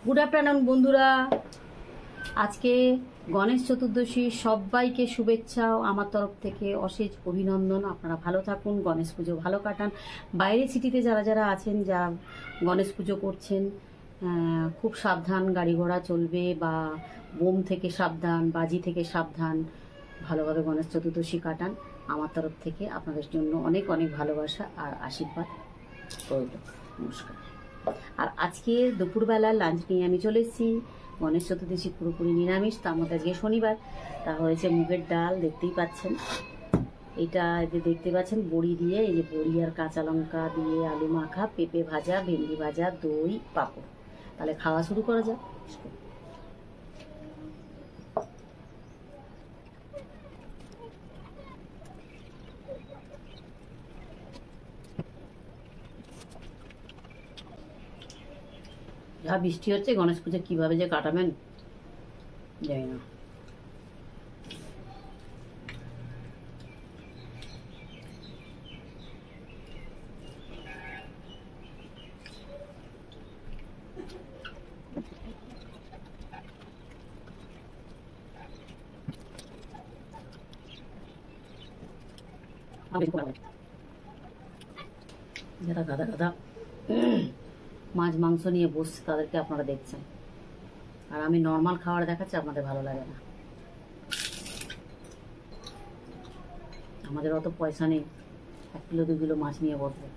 Good afternoon বন্ধুরা, আজকে গণেশ চতুর্দশী, সবাইকে শুভেচ্ছা আমার তরফ থেকে, অশেষ অভিনন্দন। আপনারা ভালো থাকুন, গণেশ পুজো ভালো কাটান। বাইরে সিটিতে যারা যারা আছেন, যারা গণেশ পুজো করছেন, খুব সাবধান, গাড়ি ঘোড়া চলবে, বা বোম থেকে সাবধান, বাজি থেকে সাবধান, ভালোভাবে গণেশ চতুর্দশী কাটান। আমার তরফ থেকে আপনাদের জন্য অনেক অনেক ভালোবাসা আর আশীর্বাদ রইল। নমস্কার। আর আজকে দুপুরবেলা লাঞ্চ নিয়ে আমি চলে এসেছি। গণেশ চতুর্দশী পুরোপুরি নিরামিষ, তার মধ্যে আজকে শনিবার। তা হয়েছে মুগের ডাল, দেখতেই পাচ্ছেন। এটা দেখতে পাচ্ছেন বড়ি দিয়ে, এই যে বড়ি আর কাঁচা লঙ্কা দিয়ে আলু মাখা, পেঁপে ভাজা, ভেন্ডি ভাজা, দই, পাঁপড়। তাহলে খাওয়া শুরু করা যাক। যা বৃষ্টি হচ্ছে, গণেশ পুজো কিভাবে যে কাটাবেন জানি না। যারা গাদা গাদা মাছ মাংস নিয়ে বসছে তাদেরকে আপনারা দেখছেন, আর আমি নর্মাল খাবার দেখাচ্ছি, আপনাদের ভালো লাগে না। আমাদের অত পয়সা নেই 1 কিলো 2 কিলো মাছ নিয়ে বসবো।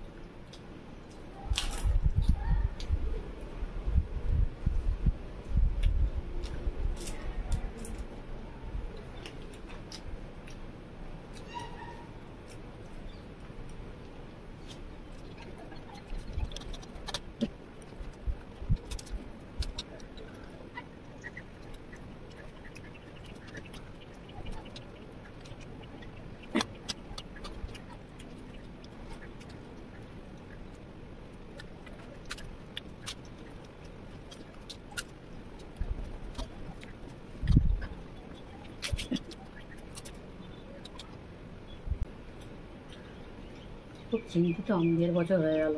খুব চিন্তিত, আমি 1.5 বছর হয়ে গেল।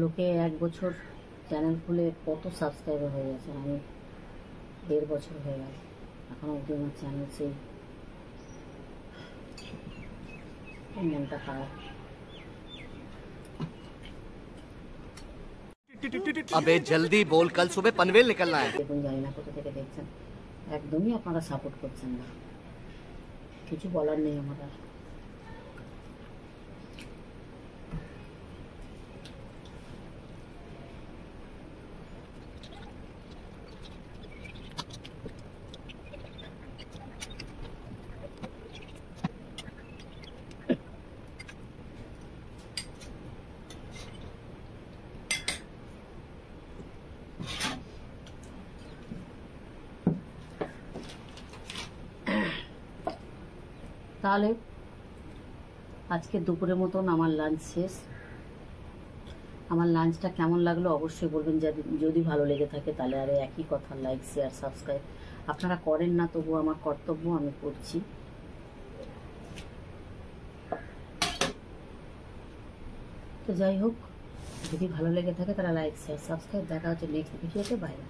লোকে 1 বছর চ্যানেল খুলে কত সাবস্ক্রাইবার হয়ে গেছে, আমি 1.5 বছর হয়ে গেল, এখন অবধি আমার চ্যানেল সেই মনটা খারাপ। अबे जल्दी बोल, कल सुबह पनवेल निकलना है। দেখুন, জানি না কোথা থেকে দেখছেন, একদমই আপনারা সাপোর্ট করছেন না। কিছু বলার নেই আমার আর। তাহলে আজকে দুপুরের মতন আমার লাঞ্চ শেষ। আমার লাঞ্চটা কেমন লাগলো অবশ্যই বলবেন। যদি ভালো লেগে থাকে তাহলে আরও একই কথা, লাইক শেয়ার সাবস্ক্রাইব আপনারা করেন না, তবু আমার কর্তব্য, আমি করছি। তো যাই হোক, যদি ভালো লেগে থাকে তাহলে লাইক শেয়ার সাবস্ক্রাইব। দেখা হচ্ছে নেক্সট ভিডিওতে। বাইরে।